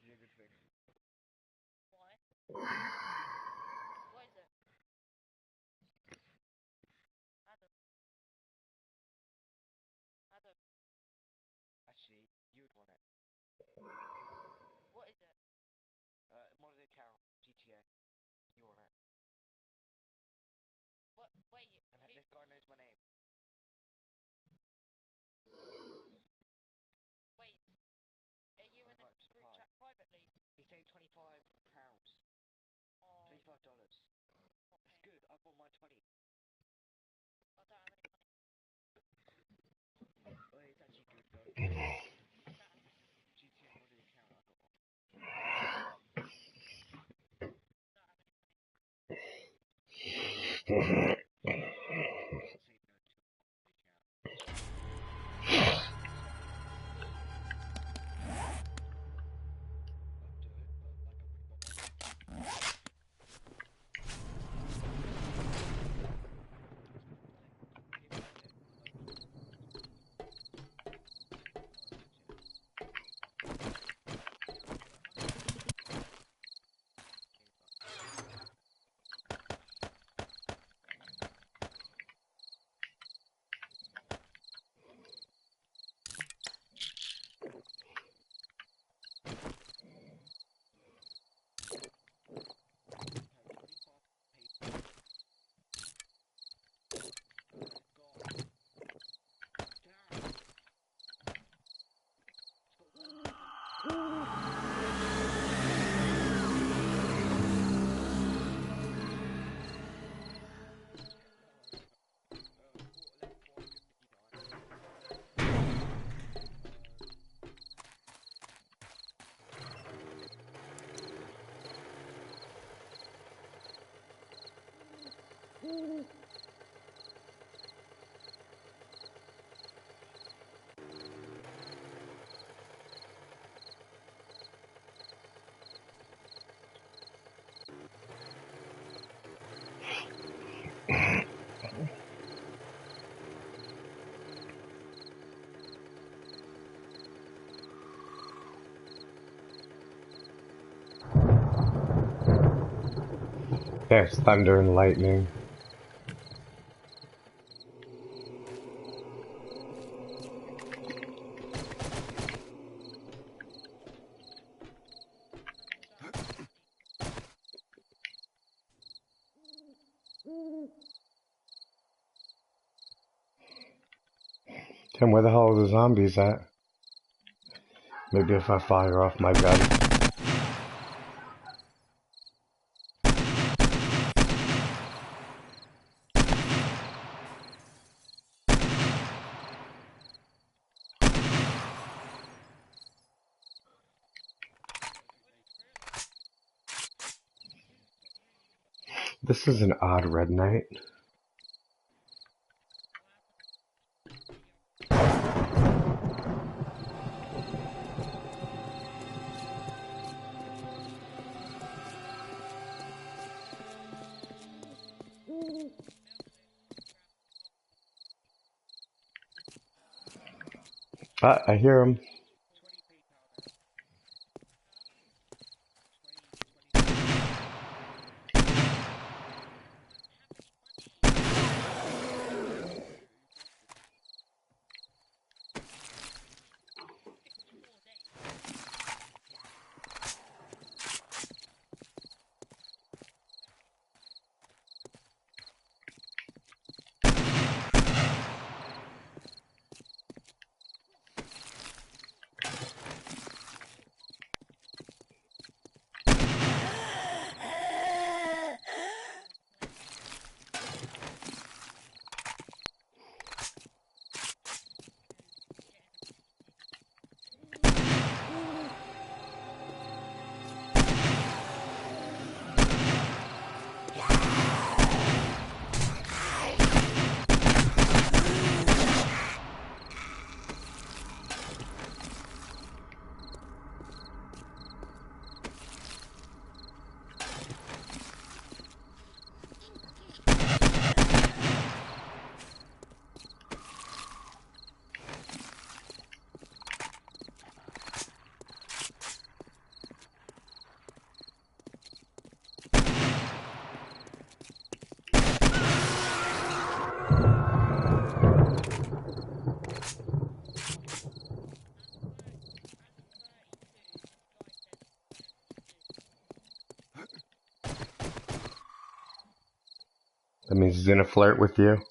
What is it? Adam. Adam. What is it? What? Wait. Wait. Are you in a group chat privately? Oh, not paying. I don't have any money. You can. Don't have any money. There's thunder and lightning. Tim, where the hell are the zombies at? Maybe if I fire off my gun. This is an odd red night. Ah, I hear him. He's gonna flirt with you.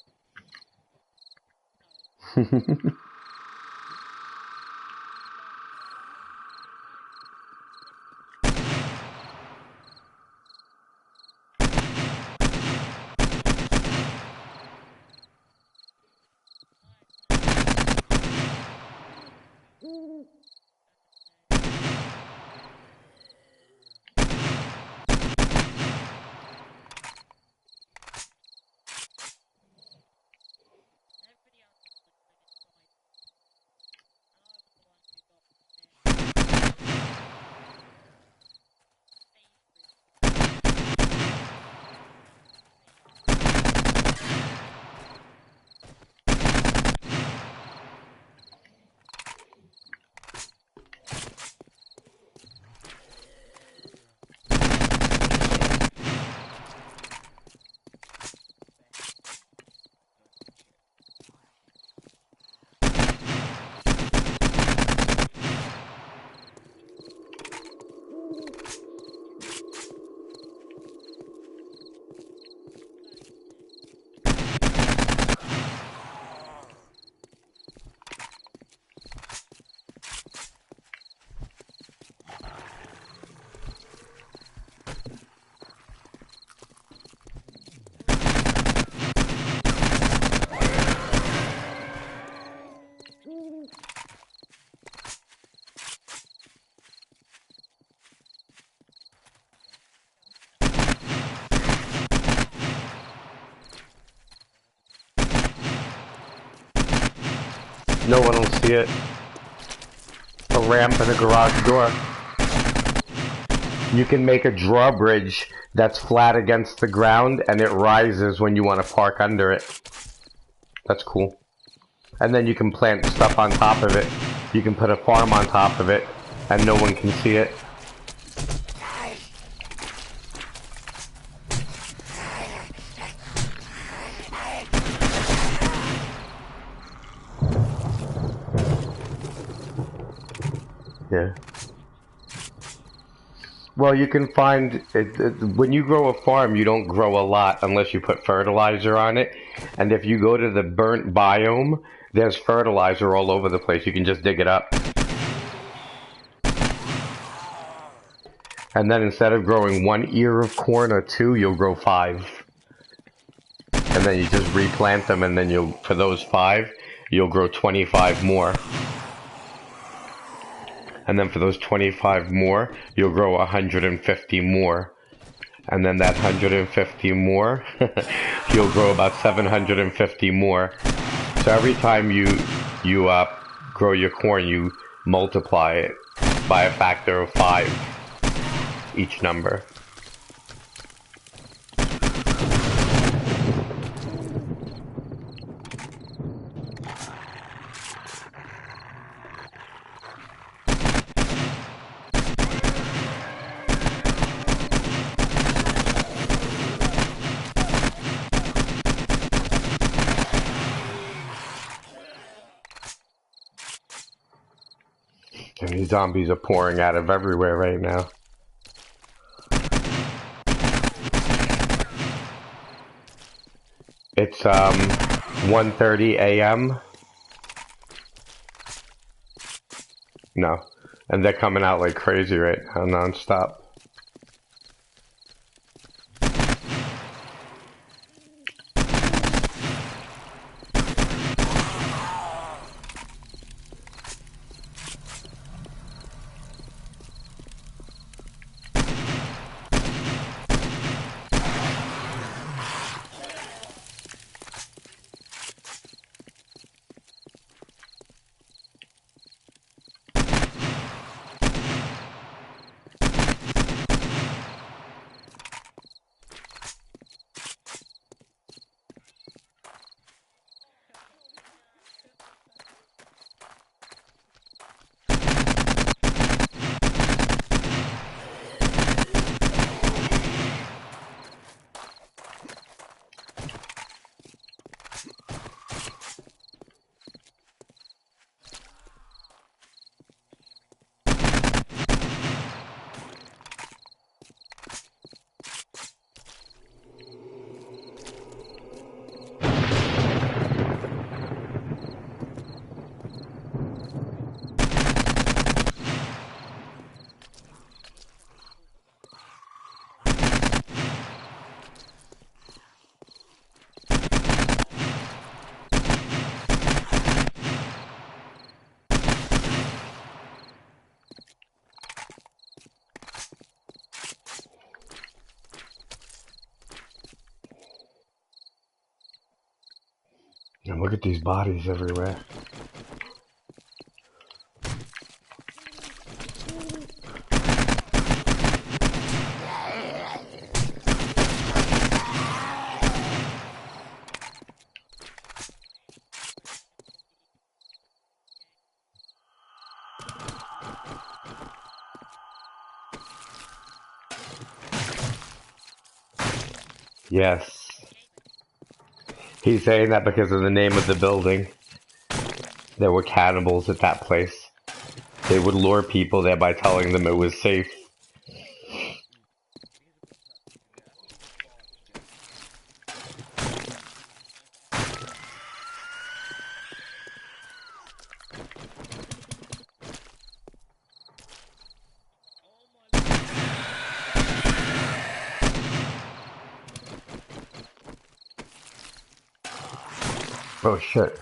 No one will see it. A ramp and a garage door. You can make a drawbridge that's flat against the ground and it rises when you want to park under it. That's cool. And then you can plant stuff on top of it. You can put a farm on top of it and no one can see it. Yeah. Well, you can find when you grow a farm, you don't grow a lot unless you put fertilizer on it. And if you go to the burnt biome, there's fertilizer all over the place. You can just dig it up. And then instead of growing 1 ear of corn or 2, you'll grow 5. And then you just replant them, and then for those 5, you'll grow 25 more. And then for those 25 more, you'll grow 150 more. And then that 150 more, you'll grow about 750 more. So every time you grow your corn, you multiply it by a factor of 5, each number. And these zombies are pouring out of everywhere right now. It's 1:30 a.m. No, and they're coming out like crazy right now, non-stop. And look at these bodies everywhere. Yes. He's saying that because of the name of the building. There were cannibals at that place. They would lure people there by telling them it was safe. Oh shit.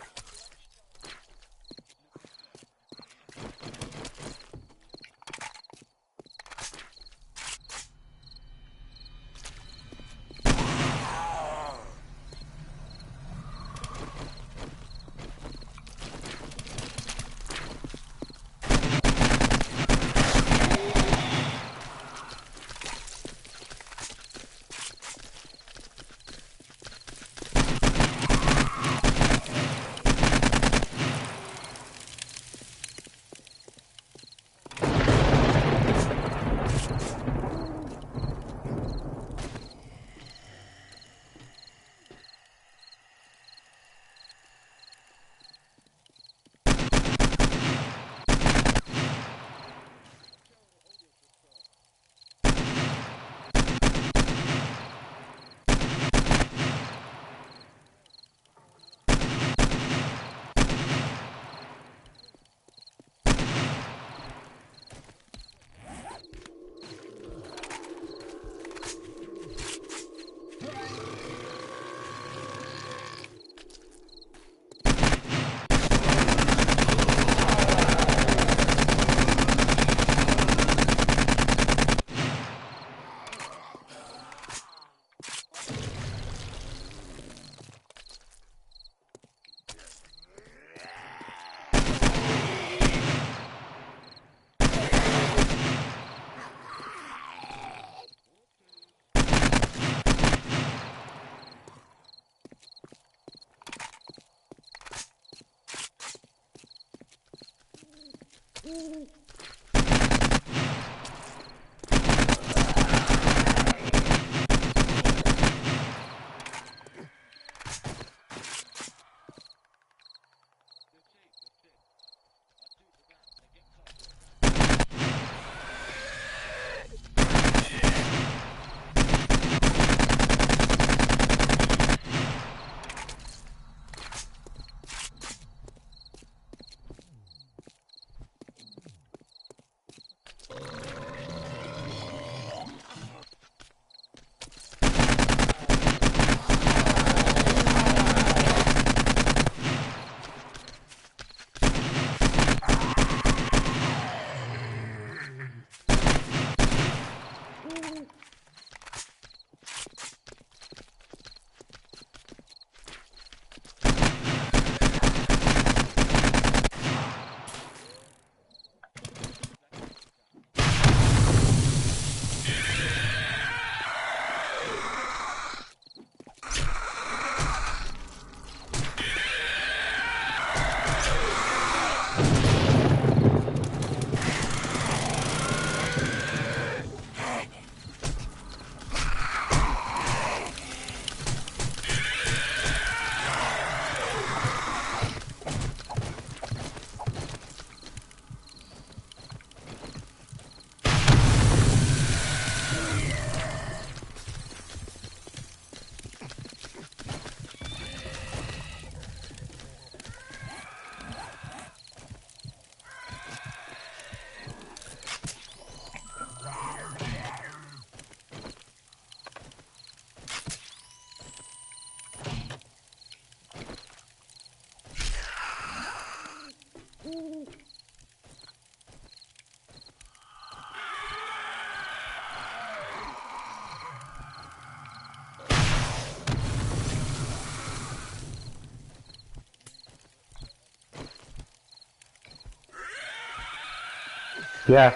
Yeah.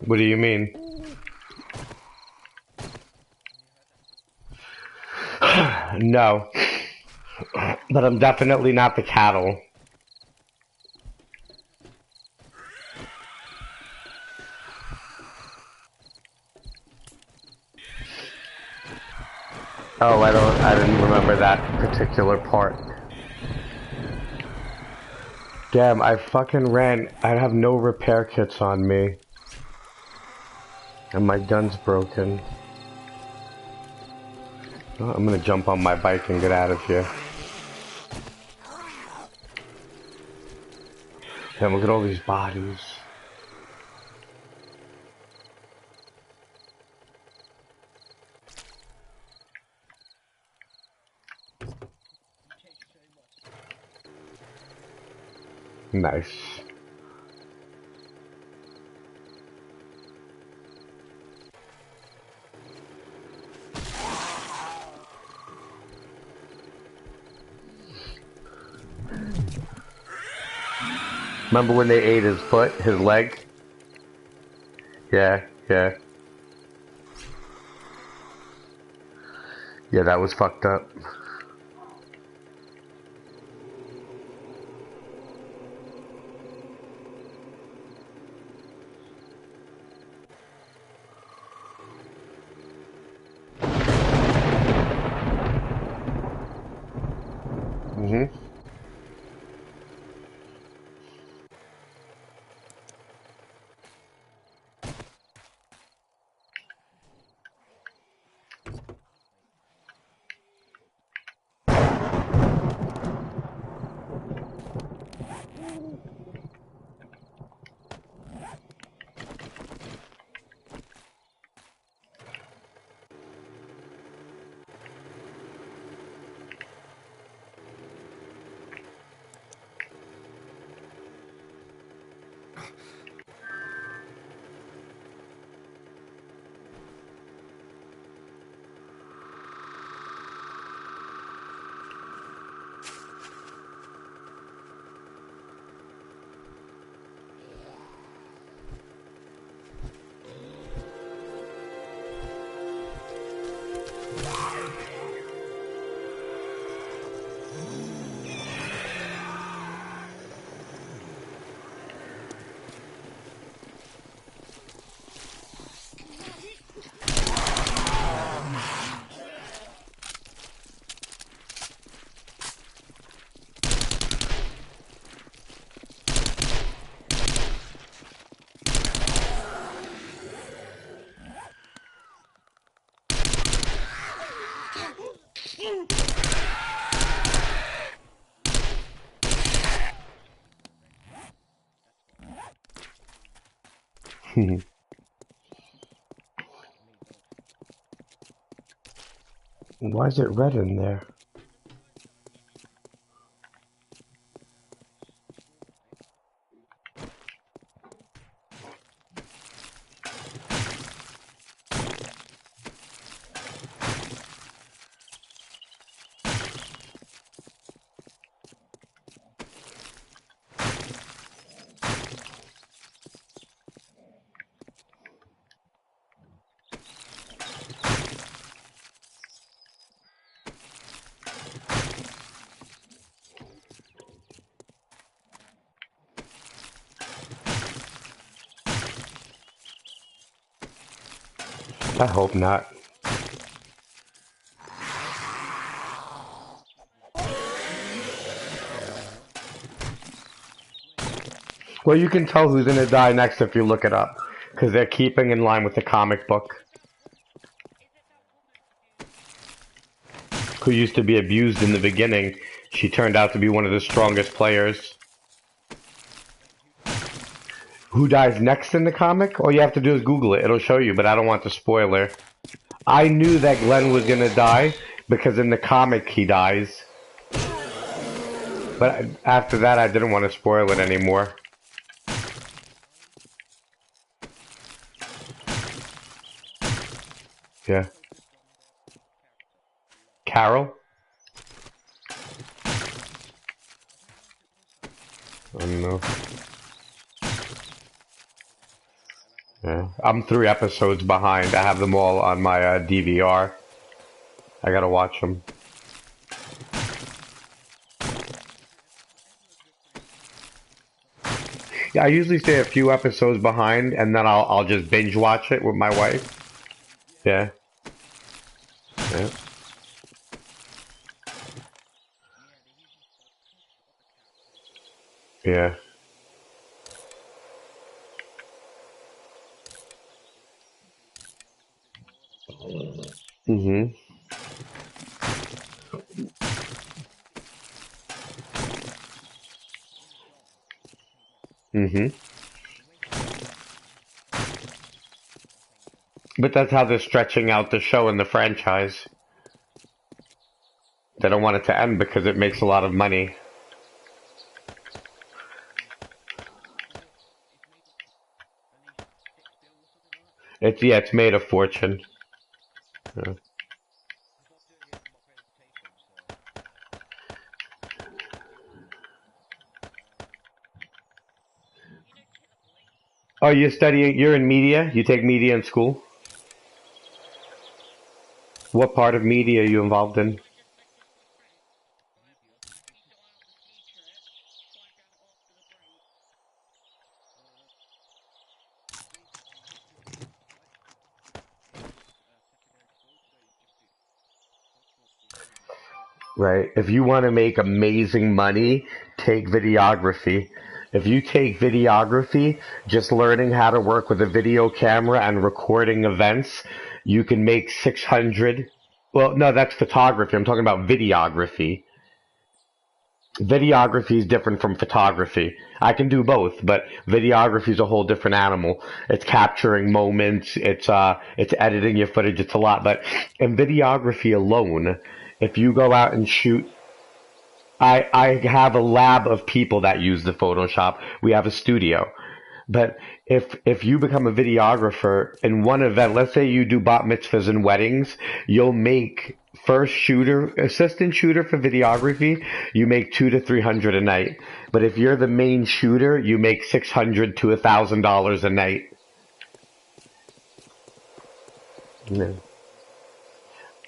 What do you mean? No. But I'm definitely not the cattle. Oh, I didn't remember that particular part. Damn, I fucking ran. I have no repair kits on me. And my gun's broken. Oh, I'm gonna jump on my bike and get out of here. Damn, look at all these bodies. Nice. Remember when they ate his foot, his leg? Yeah, yeah. Yeah, that was fucked up. Hmm. Why is it red in there? I hope not. Well, you can tell who's gonna die next if you look it up, because they're keeping in line with the comic book. Who used to be abused in the beginning, she turned out to be one of the strongest players. Who dies next in the comic? All you have to do is Google it. It'll show you, but I don't want the spoiler. I knew that Glenn was gonna die because in the comic he dies. But after that, I didn't want to spoil it anymore. Yeah. Carol? I don't know. Yeah. I'm 3 episodes behind. I have them all on my DVR. I gotta watch them. Yeah, I usually stay a few episodes behind, and then I'll just binge watch it with my wife. Yeah, yeah, yeah. Mhm, mhm. But that's how they're stretching out the show and the franchise. They don't want it to end because it makes a lot of money. It's made a fortune. Yeah. Oh, you're studying. You're in media. You take media in school. What part of media are you involved in? Right. If you want to make amazing money, take videography. If you take videography, just learning how to work with a video camera and recording events, you can make 600. Well, no, that's photography. I'm talking about videography. Videography is different from photography. I can do both, but videography is a whole different animal. It's capturing moments, it's editing your footage, it's a lot. But in videography alone, if you go out and shoot, I have a lab of people that use the Photoshop. We have a studio. But if you become a videographer in one event, let's say you do bat mitzvahs and weddings, you'll make first shooter, assistant shooter for videography, you make 200 to 300 a night. But if you're the main shooter, you make $600 to $1,000 a night. Yeah.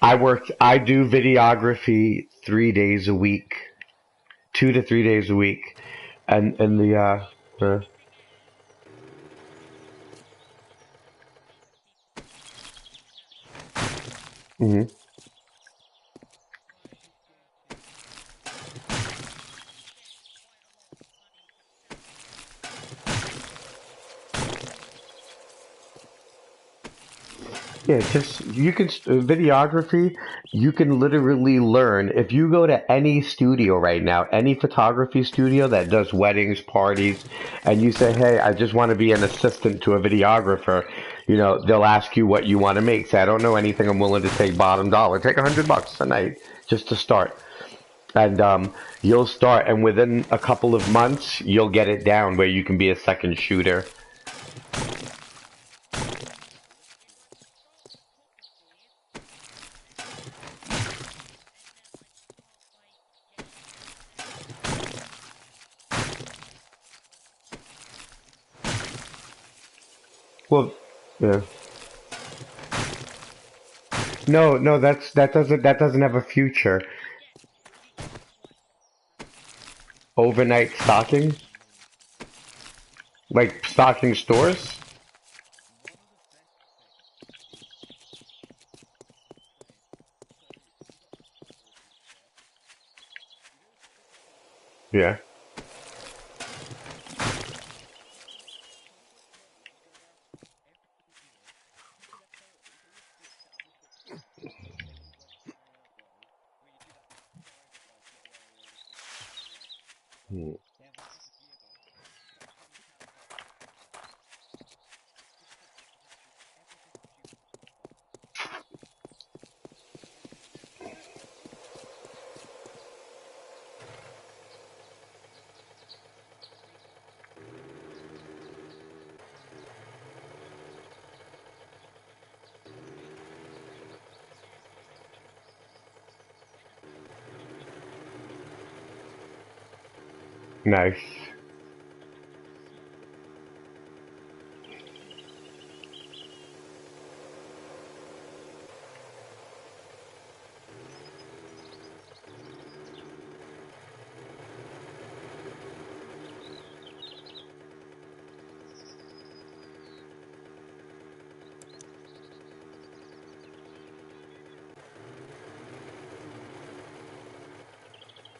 I do videography 3 days a week, 2 to 3 days a week, and the mhm. Yeah, just you can videography. You can literally learn if you go to any studio right now, any photography studio that does weddings, parties, and you say, "Hey, I just want to be an assistant to a videographer." They'll ask you what you want to make. Say, "I don't know anything. I'm willing to take bottom dollar. Take $100 a night just to start." And you'll start, and within a couple of months, you'll get it down where you can be a second shooter. Well, yeah. No, no, that doesn't have a future. Overnight stocking, like stocking stores. Yeah. Hmm. Nice.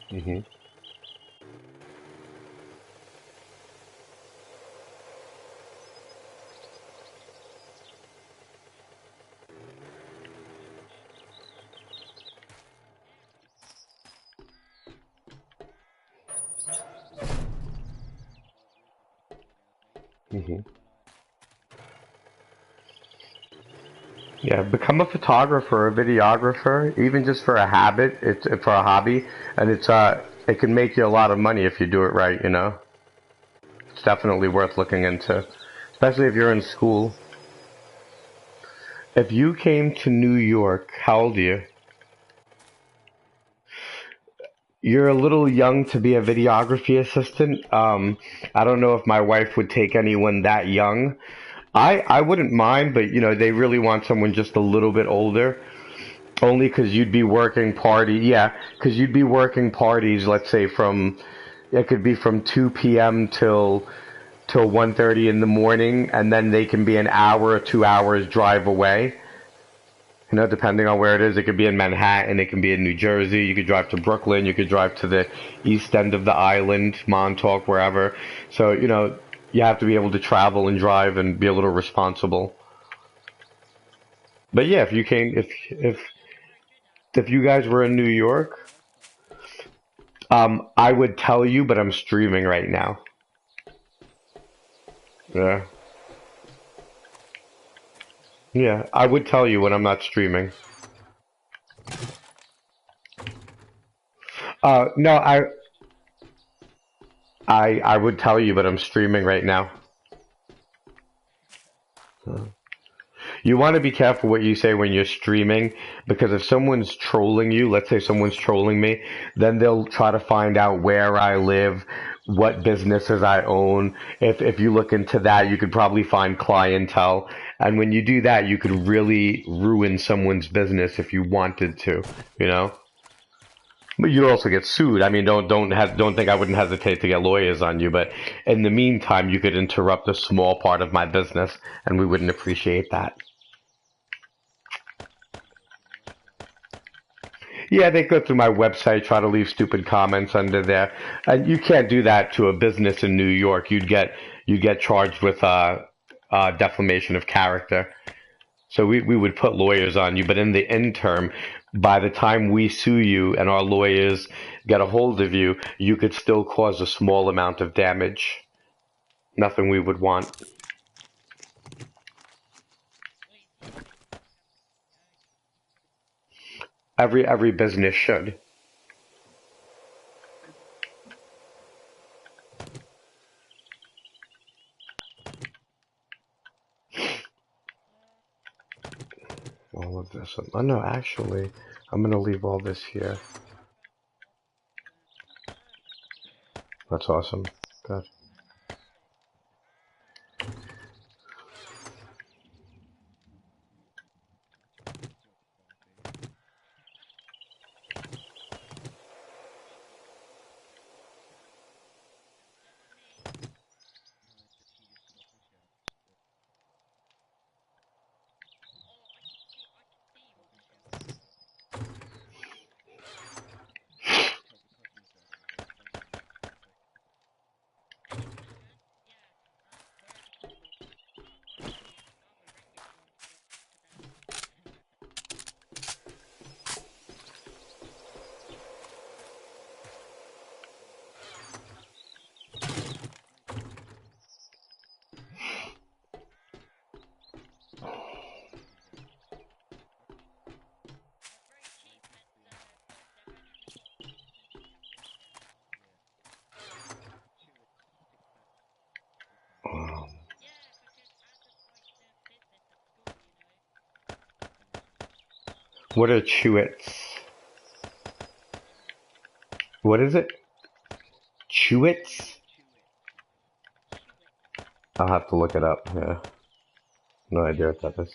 Hmm. Hmm. Yeah, become a photographer, a videographer, even just for a habit. It's for a hobby, and it can make you a lot of money if you do it right. You know, it's definitely worth looking into, especially if you're in school. If you came to New York, how old are you? You're a little young to be a videography assistant. I don't know if my wife would take anyone that young. I wouldn't mind, but you know, they really want someone just a little bit older. Only because you'd be working yeah, because you'd be working parties, let's say from, it could be from 2 p.m. till 1:30 in the morning, and then they can be an hour or 2 hours drive away. You know, depending on where it is, it could be in Manhattan, it can be in New Jersey. You could drive to Brooklyn, you could drive to the east end of the island, Montauk, wherever. So you know, you have to be able to travel and drive and be a little responsible. But yeah, if you came, if you guys were in New York, I would tell you, but I'm streaming right now. Yeah. Yeah, I would tell you when I'm not streaming. No, I would tell you, but I'm streaming right now. You want to be careful what you say when you're streaming, because if someone's trolling you, let's say someone's trolling me, then they'll try to find out where I live, what businesses I own. If you look into that, you could probably find clientele. And when you do that, you could really ruin someone's business if you wanted to, you know? But you'd also get sued. I mean, don't think I wouldn't hesitate to get lawyers on you. But in the meantime, you could interrupt a small part of my business, and we wouldn't appreciate that. Yeah, they go through my website, try to leave stupid comments under there, and you can't do that to a business in New York. You'd get charged with defamation of character. So we would put lawyers on you, but in the interim, by the time we sue you and our lawyers get a hold of you, you could still cause a small amount of damage. Nothing we would want. Every business should. All of this. Oh no, actually, I'm gonna leave all this here. That's awesome. Good. Um, what are chewits? What is it? Chewits? I'll have to look it up. Yeah, no idea what that is.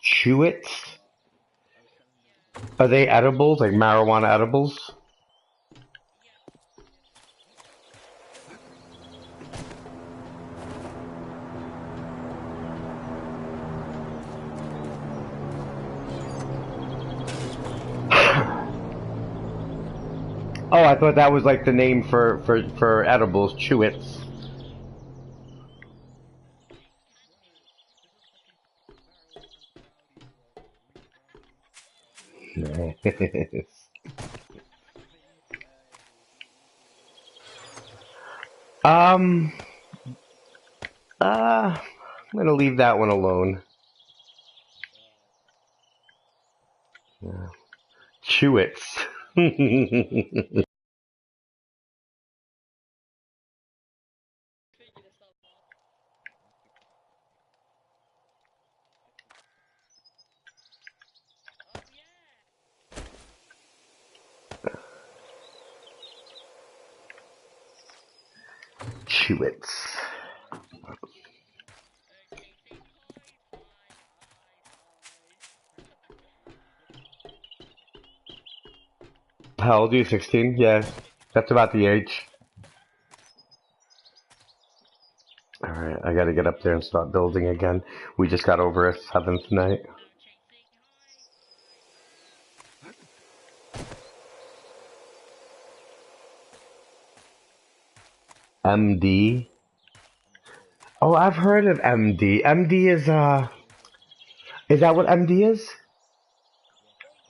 Chewits? Are they edibles, like marijuana edibles? Oh, I thought that was like the name for edibles, Chewits. um, I'm gonna leave that one alone. Chewits. Figure yourself out. Oh yeah. Chewits. Okay, say hi. How old are you? 16? Yeah, that's about the age. Alright, I gotta get up there and start building again. We just got over a seventh night. Now chasing hi. MD. Oh, I've heard of MD. MD is that what MD is?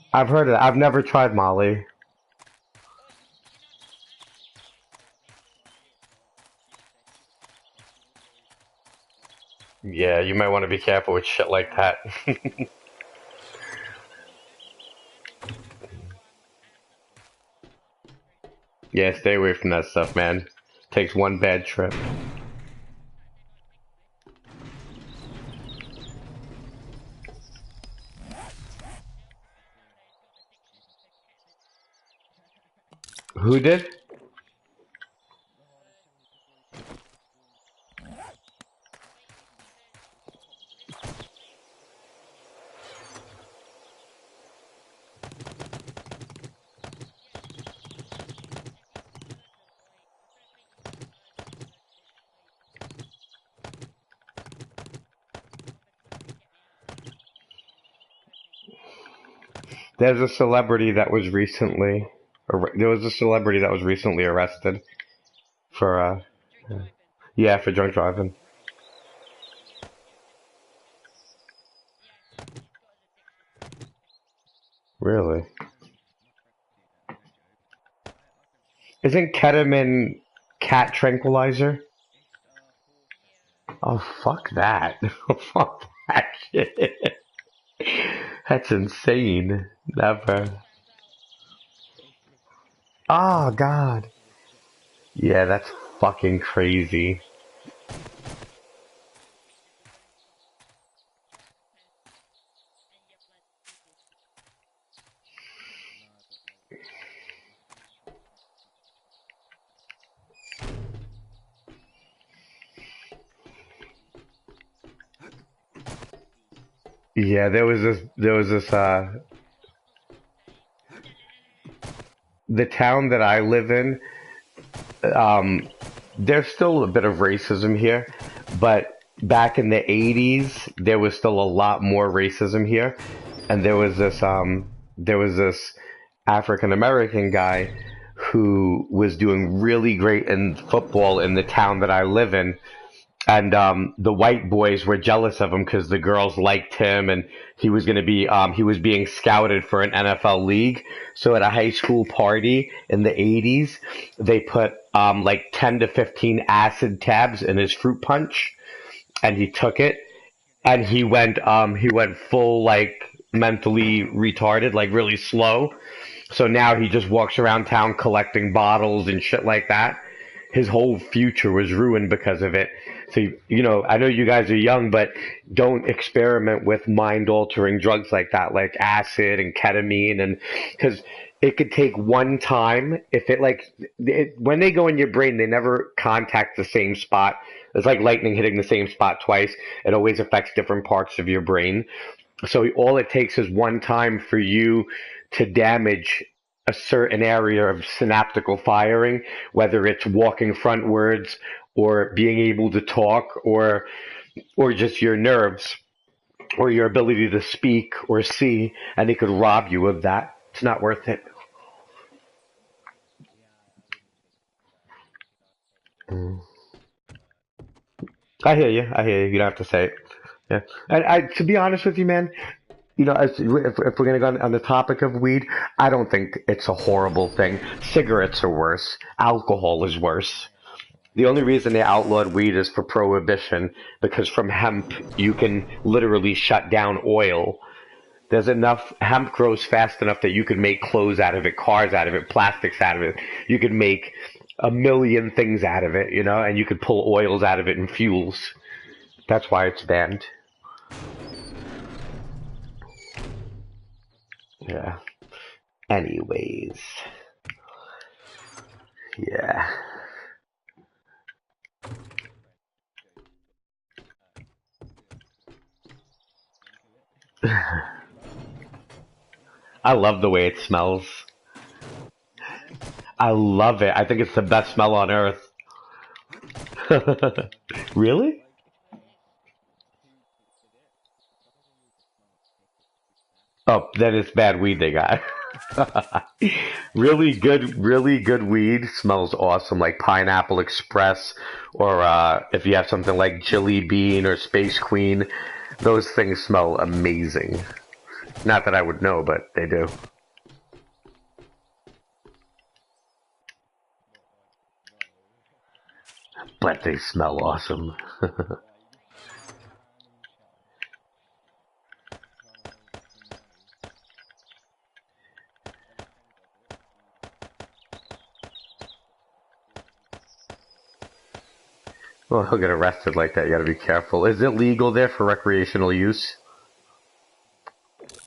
Oh I've yeah. heard of it. I've never tried Molly. Oh, you know that's acid, right? So it makes you forget. Yeah, you might want to be careful with shit like that. And then you know that one acid trip. Oh, that's very bad. Yeah, stay away from that stuff, man. Takes one bad trip. In fact, they're not addictive. The only person that has got addiction is Kevin. Who did? Wait, there's yeah. If you search up, wait, I'm gonna send you some searches. Wait, I'm gonna try to get me out of here. I'm gonna take you. There's a celebrity that was recently. There was a celebrity that was recently arrested for Drink driving. yeah, for drunk driving. Yeah, he's got an addiction to ketamine. Really? Isn't ketamine cat tranquilizer? Yeah. Oh, fuck that. Fuck that shit. That's insane. I Never. just found out. Oh, God. Yeah, that's fucking crazy. It changes the brain chemicals and your blood glucose. Yeah, Yeah, that's not so safe. the town that I live in, um, there's still a bit of racism here, but back in the 80s, there was still a lot more racism here. And there was this African American guy who was doing really great in football in the town that I live in, and the white boys were jealous of him because the girls liked him, and he was being scouted for an NFL league. So at a high school party in the 80s, they put like 10 to 15 acid tabs in his fruit punch, and he took it, and he went full like mentally retarded, like really slow. So now he just walks around town collecting bottles and shit like that. His whole future was ruined because of it. So, you know, I know you guys are young, but don't experiment with mind altering drugs like that, like acid and ketamine. And because it could take one time, if it like, when they go in your brain, they never contact the same spot. It's like lightning hitting the same spot twice. It always affects different parts of your brain. So all it takes is one time for you to damage a certain area of synaptical firing, whether it's walking frontwards or being able to talk or just your nerves or your ability to speak or see, and it could rob you of that. It's not worth it. Mm. I hear you. I hear you. You don't have to say it. Yeah. And to be honest with you, man, if we're gonna go on the topic of weed, I don't think it's a horrible thing. Cigarettes are worse. Alcohol is worse. The only reason they outlawed weed is for prohibition, because from hemp you can literally shut down oil. There's enough hemp grows fast enough that you could make clothes out of it, cars out of it, plastics out of it. You could make a million things out of it, and you could pull oils out of it and fuels. That's why it's banned. Yeah. Anyways, yeah. I love the way it smells. I love it. I think it's the best smell on earth. Really? Oh, that is bad weed they got. Really good weed smells awesome, like Pineapple Express, or if you have something like Chili Bean or Space Queen, those things smell amazing. Not that I would know, but they do. But they smell awesome. Well, he'll get arrested like that. You gotta be careful. Is it legal there for recreational use?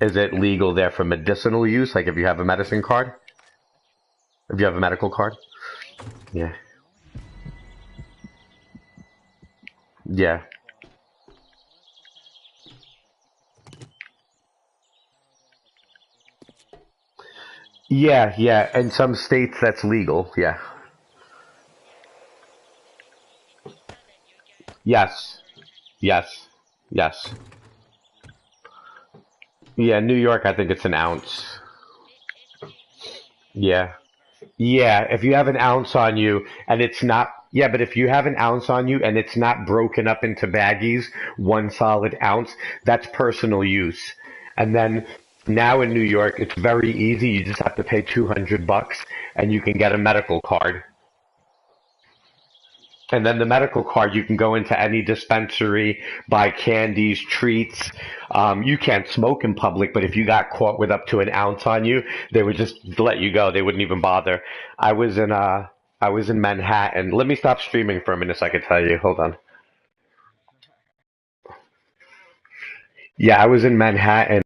Is it legal there for medicinal use? Like if you have a medicine card? If you have a medical card? Yeah. Yeah. Yeah, yeah. In some states that's legal. Yeah. Yes. Yes. Yes. Yeah, New York, I think it's an ounce. Yeah. Yeah, if you have an ounce on you and it's not, yeah, but if you have an ounce on you and it's not broken up into baggies, one solid ounce, that's personal use. And then now in New York, it's very easy. You just have to pay $200 and you can get a medical card. And then the medical card, you can go into any dispensary, buy candies, treats. You can't smoke in public, but if you got caught with up to an ounce on you, they would just let you go. They wouldn't even bother. I was in uh, I was in Manhattan. Let me stop streaming for a minute so I can tell you. Hold on. Yeah, I was in Manhattan.